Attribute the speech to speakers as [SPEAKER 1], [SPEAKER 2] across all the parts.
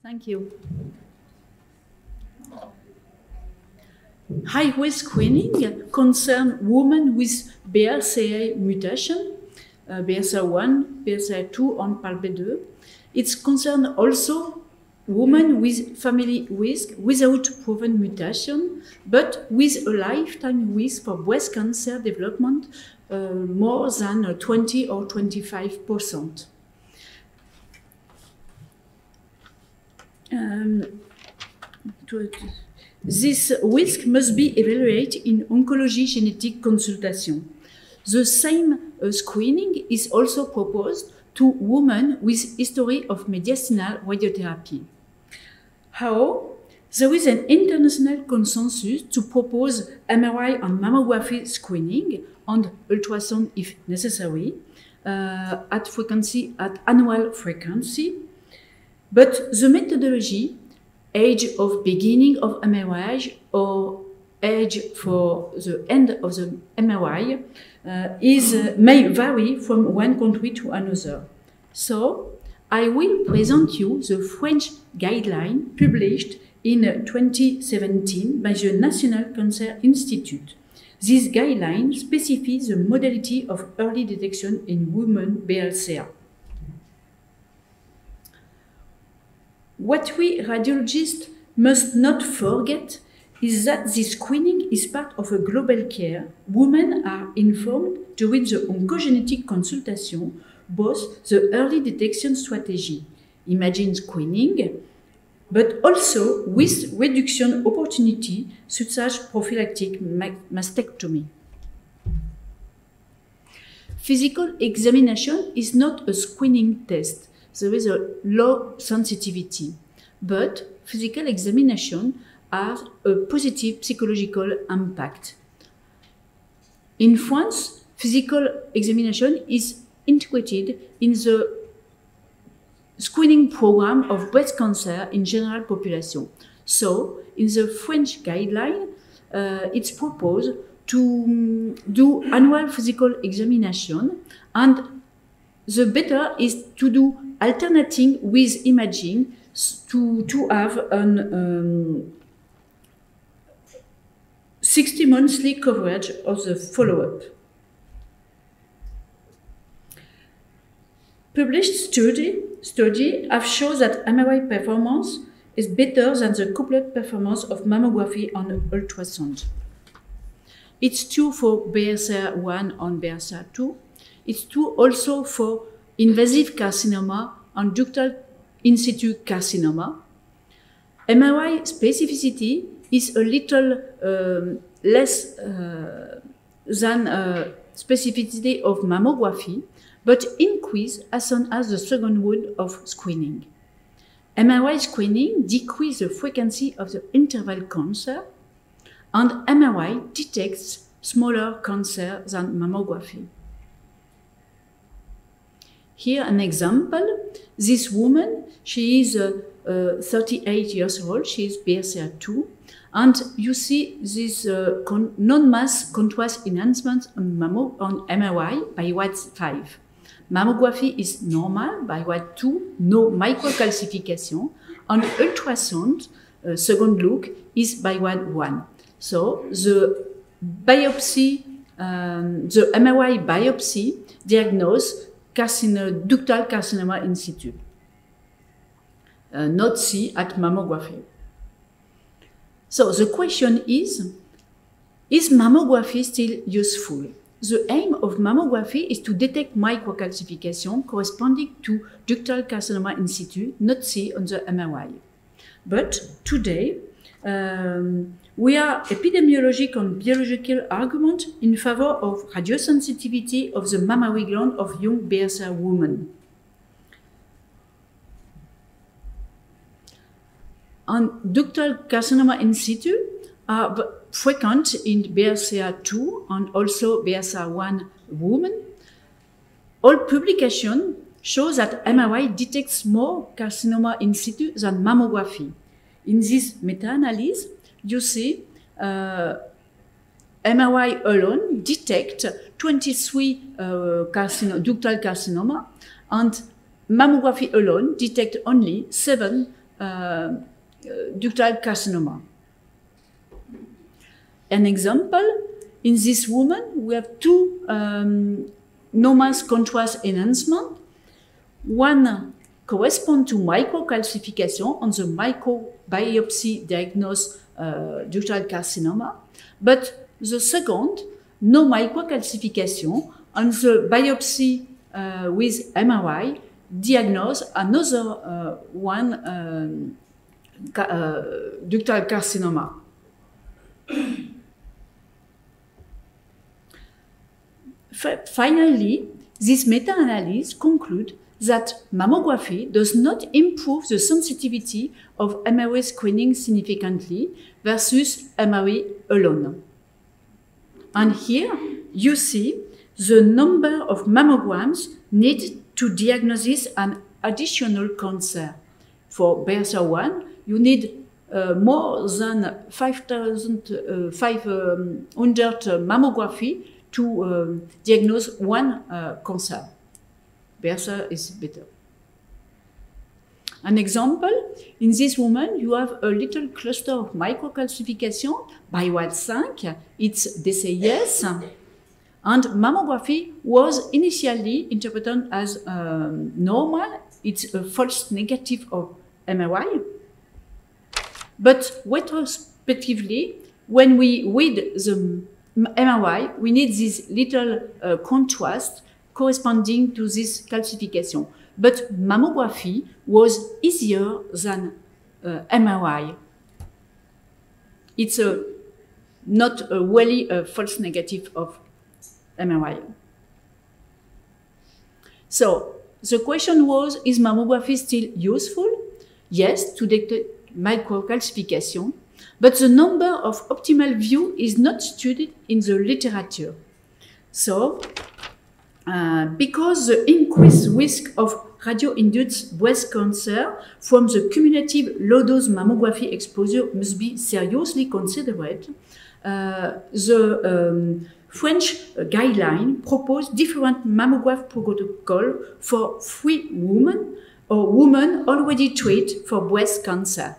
[SPEAKER 1] Thank you. High-risk screening concerns women with BRCA mutation, BRCA1, BRCA2, and PALB2. It concerns also women with family risk without proven mutation, but with a lifetime risk for breast cancer development more than 20 or 25%. This risk must be evaluated in oncology genetic consultation. The same screening is also proposed to women with history of medicinal radiotherapy. How? There is an international consensus to propose MRI and mammography screening and ultrasound if necessary at annual frequency. But the methodology, age of beginning of MRI or age for the end of the MRI may vary from one country to another. So I will present you the French guideline published in 2017 by the National Cancer Institute. This guideline specifies the modality of early detection in women BRCA. What we radiologists must not forget is that this screening is part of a global care. Women are informed during the oncogenetic consultation, both the early detection strategy, imaging screening, but also with reduction opportunity such as prophylactic mastectomy. Physical examination is not a screening test. There is a low sensitivity, but physical examination has a positive psychological impact. In France, physical examination is integrated in the screening program of breast cancer in general population. So, in the French guideline, it's proposed to do annual physical examination, and the better is to do alternating with imaging to have an 60 monthly coverage of the follow-up. Published study have shown that MRI performance is better than the coupled performance of mammography and ultrasound. It's true for BRCA1 and BRCA2. It's true also for invasive carcinoma and ductal in situ carcinoma. MRI specificity is a little less than specificity of mammography, but increase as soon as the second round of screening. MRI screening decreases the frequency of the interval cancer, and MRI detects smaller cancer than mammography. Here an example. This woman, she is 38 years old, she is BRCA2, and you see this non-mass contrast enhancement on MRI by WAD5. Mammography is normal by WAD2, no microcalcification, and ultrasound, second look, is by WAD1. So the biopsy, the MRI biopsy diagnose ductal carcinoma in situ, not see at mammography. So the question is mammography still useful? The aim of mammography is to detect microcalcification corresponding to ductal carcinoma in situ, not see on the MRI. But today, we are epidemiologic and biological argument in favor of radiosensitivity of the mammary gland of young BRCA women. And ductal carcinoma in situ are frequent in BRCA2 and also BRCA1 women. All publications show that MRI detects more carcinoma in situ than mammography. In this meta-analysis, you see MRI alone detect 23 ductal carcinoma, and mammography alone detect only 7 ductal carcinoma. An example, in this woman, we have two no-mass contrast enhancement. One corresponds to microcalcification on the microbiopsy diagnosed ductal carcinoma, but the second, no microcalcification on the biopsy with MRI, diagnose another ductal carcinoma. Finally, this meta-analysis concludes that mammography does not improve the sensitivity of MRI screening significantly versus MRI alone. And here you see the number of mammograms needed to diagnose an additional cancer. For BRCA1, you need more than 5,500 mammography to diagnose one cancer. BRCA is better. An example, in this woman, you have a little cluster of microcalcification by BioWatt5, it's DCIS, and mammography was initially interpreted as normal. It's a false negative of MRI. But retrospectively, when we read the MRI, we need this little contrast corresponding to this calcification. But mammography was easier than MRI. It's not really a false negative of MRI. So the question was, is mammography still useful? Yes, to detect microcalcification, but the number of optimal views is not studied in the literature. So, because the increased risk of radio-induced breast cancer from the cumulative low-dose mammography exposure must be seriously considered, the French guideline proposed different mammograph protocol for 3 women or women already treated for breast cancer.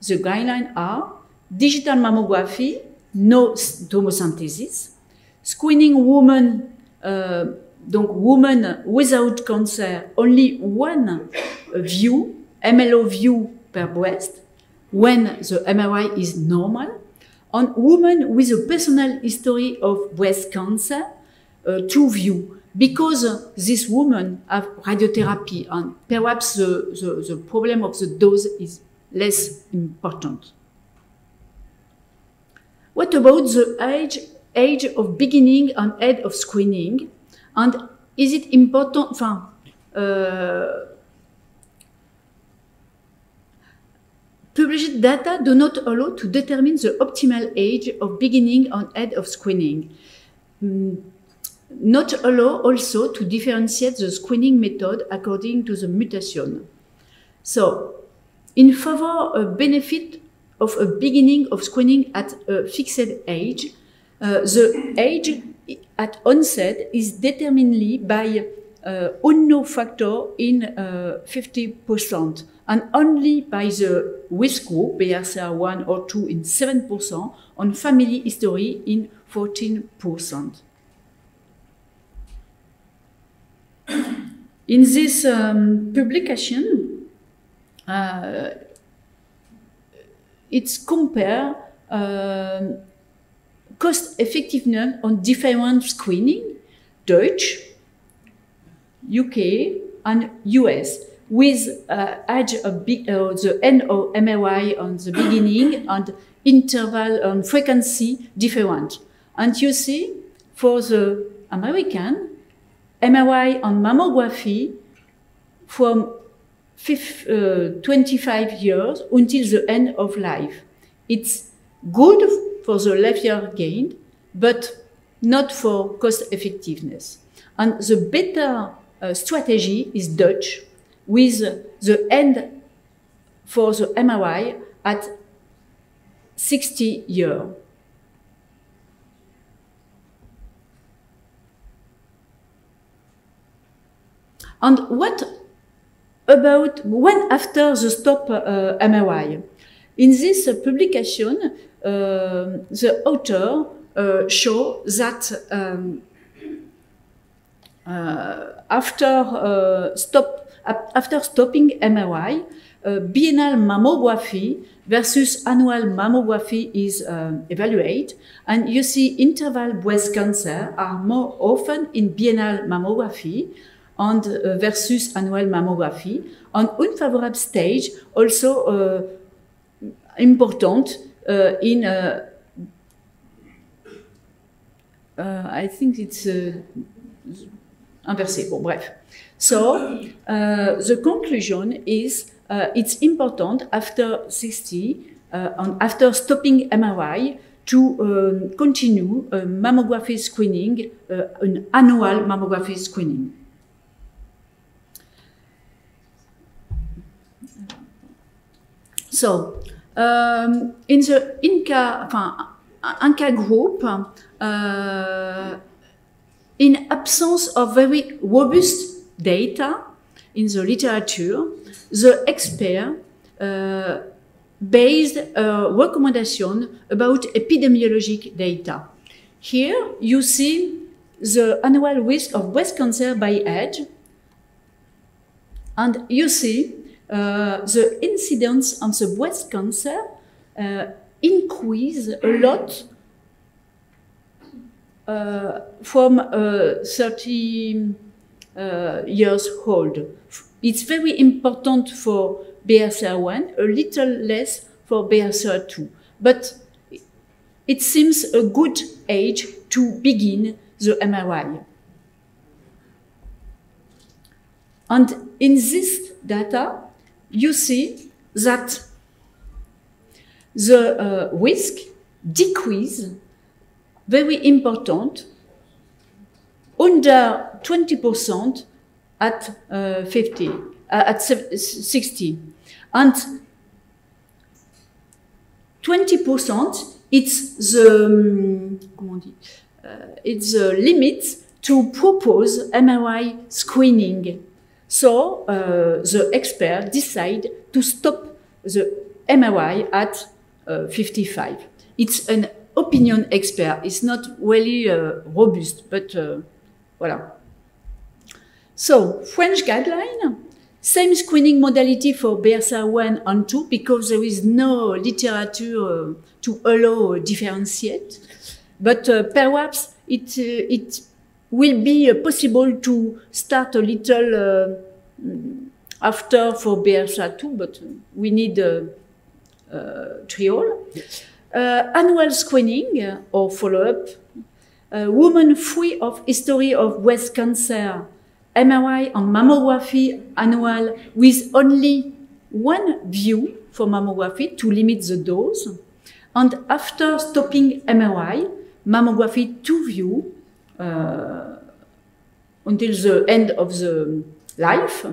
[SPEAKER 1] The guidelines are digital mammography, no tomosynthesis, screening women, donc women without cancer, only one view, MLO view per breast, when the MRI is normal, on women with a personal history of breast cancer, 2 views, because these women have radiotherapy and perhaps the problem of the dose is less important. What about the age of beginning and end of screening? And is it important? Published data do not allow to determine the optimal age of beginning and end of screening. Not allow also to differentiate the screening method according to the mutation. So, in favor of benefit of a beginning of screening at a fixed age, the age at onset is determined by unknown factor in 50%, and only by the risk group, BRCA1 or 2 in 7%, on family history in 14%. In this publication, it's compare cost effectiveness on different screening, Dutch, UK, and US, with age of the end of MRI on the beginning and interval and frequency different. And you see, for the American, MRI and mammography from 25 years until the end of life. It's good for the life year gained, but not for cost effectiveness. And the better strategy is Dutch, with the end for the MRI at 60 years. And what about when after the stop MRI. In this publication, the author show that after stopping MRI, biennial mammography versus annual mammography is evaluated, and you see interval breast cancer are more often in biennial mammography and versus annual mammography. On unfavorable stage, also important in I think it's inversé. Bon, bref. So the conclusion is it's important after 60 and after stopping MRI to continue mammography screening, an annual mammography screening. So in the INCA group, in absence of very robust data in the literature, the expert based a recommendation about epidemiologic data. Here you see the annual risk of breast cancer by age, and you see the incidence of the breast cancer increase a lot from 30 years old. It's very important for BRCA1, a little less for BRCA2. But it seems a good age to begin the MRI. And in this data, you see that the risk decrease, very important, under 20% at 60, and 20% it's the limit to propose MRI screening. So the expert decide to stop the MRI at 55. It's an opinion expert. It's not really robust, but voilà. So French guideline, same screening modality for BRCA1 and 2 because there is no literature to allow differentiate. But perhaps it will be possible to start a little after for BRCA2, but we need trial. Annual screening or follow-up. Women free of history of breast cancer, MRI and mammography annual with only one view for mammography to limit the dose. And after stopping MRI, mammography 2 view until the end of the life.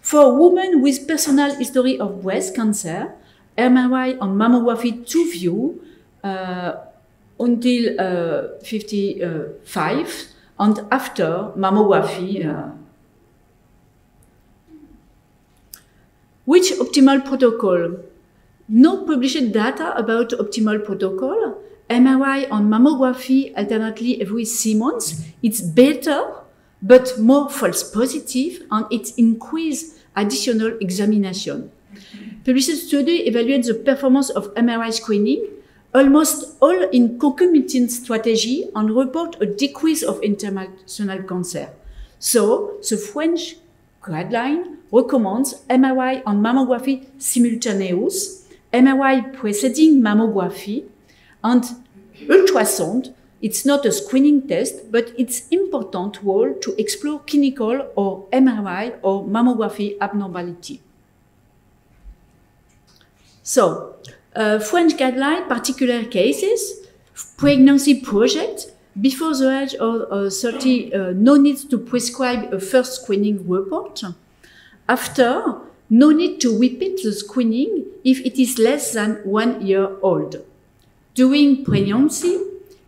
[SPEAKER 1] For women with personal history of breast cancer, MRI and mammography 2 view until 55, and after mammography. Which optimal protocol? No published data about optimal protocol. MRI and mammography alternately every 6 months. It's better, but more false positive, and it increases additional examination. Published study evaluates the performance of MRI screening, almost all in concomitant strategy, and report a decrease of international cancer. So, the French guideline recommends MRI and mammography simultaneous, MRI preceding mammography, and ultrasound. It's not a screening test, but it's important role to explore clinical or MRI or mammography abnormality. So, French guideline, particular cases, pregnancy project, before the age of 30, no need to prescribe a first screening report. After, no need to repeat the screening if it is less than 1 year old. During pregnancy,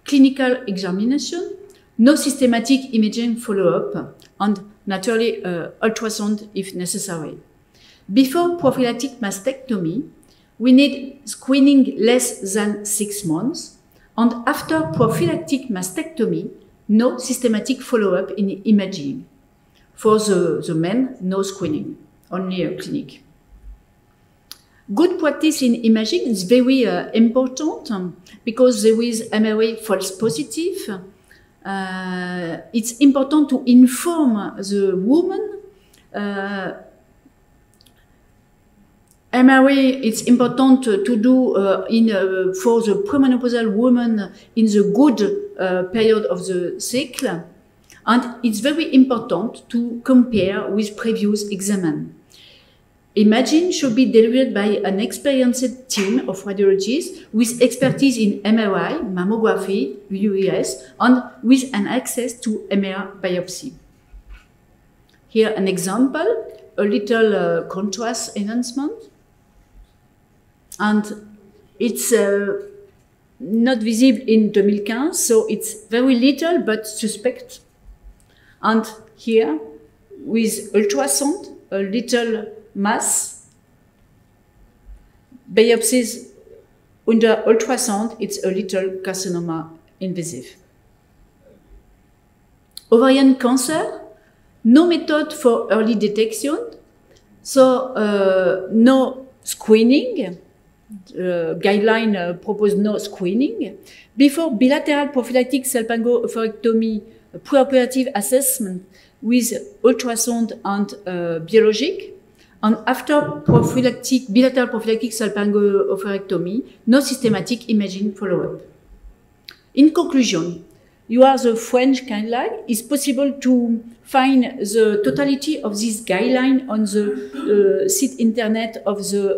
[SPEAKER 1] clinical examination, no systematic imaging follow-up, and naturally ultrasound if necessary. Before prophylactic mastectomy, we need screening less than 6 months, and after prophylactic mastectomy, no systematic follow-up in imaging. For the men, no screening, only a clinic. Good practice in imaging is very important because there is MRI false positive. It's important to inform the woman. MRI, it's important to do for the premenopausal woman in the good period of the cycle. And it's very important to compare with previous exam. Imaging should be delivered by an experienced team of radiologists with expertise in MRI, mammography, UES, and with an access to MR biopsy. Here an example, a little contrast enhancement. And it's not visible in 2015, so it's very little but suspect. And here, with ultrasound, a little mass, biopsies under ultrasound, it's a little carcinoma invasive. Ovarian cancer, no method for early detection, so no screening. Guideline propose no screening. Before bilateral prophylactic salpingo-oophorectomy, preoperative assessment with ultrasound and biologic, and after bilateral prophylactic salpingo-oophorectomy, no systematic imaging follow-up. In conclusion, you are the French guideline. It's possible to find the totality of this guideline on the site internet of the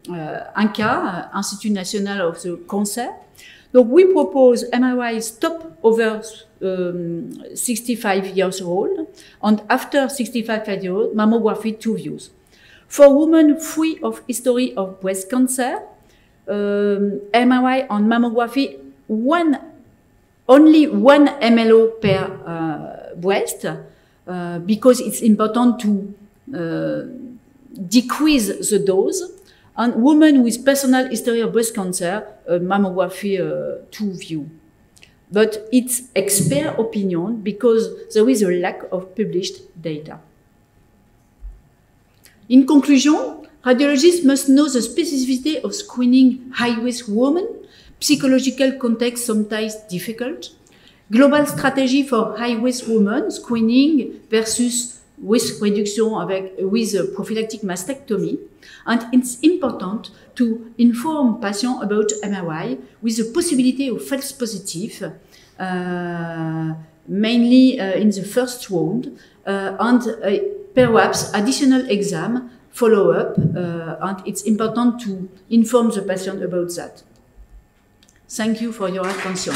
[SPEAKER 1] INCA, Institut National of the Cancer. So we propose MRI stop over 65 years old, and after 65 years old, mammography 2 views. For women free of history of breast cancer, MRI and mammography only 1 mLO per breast, because it's important to decrease the dose. And women with personal history of breast cancer, mammography 2 view. But it's expert opinion because there is a lack of published data. In conclusion, radiologists must know the specificity of screening high-risk women, psychological context sometimes difficult, global strategy for high-risk women, screening versus risk reduction with prophylactic mastectomy, and it's important to inform patients about MRI with the possibility of false positive, mainly in the first round, and perhaps additional exam follow-up, and it's important to inform the patient about that. Thank you for your attention.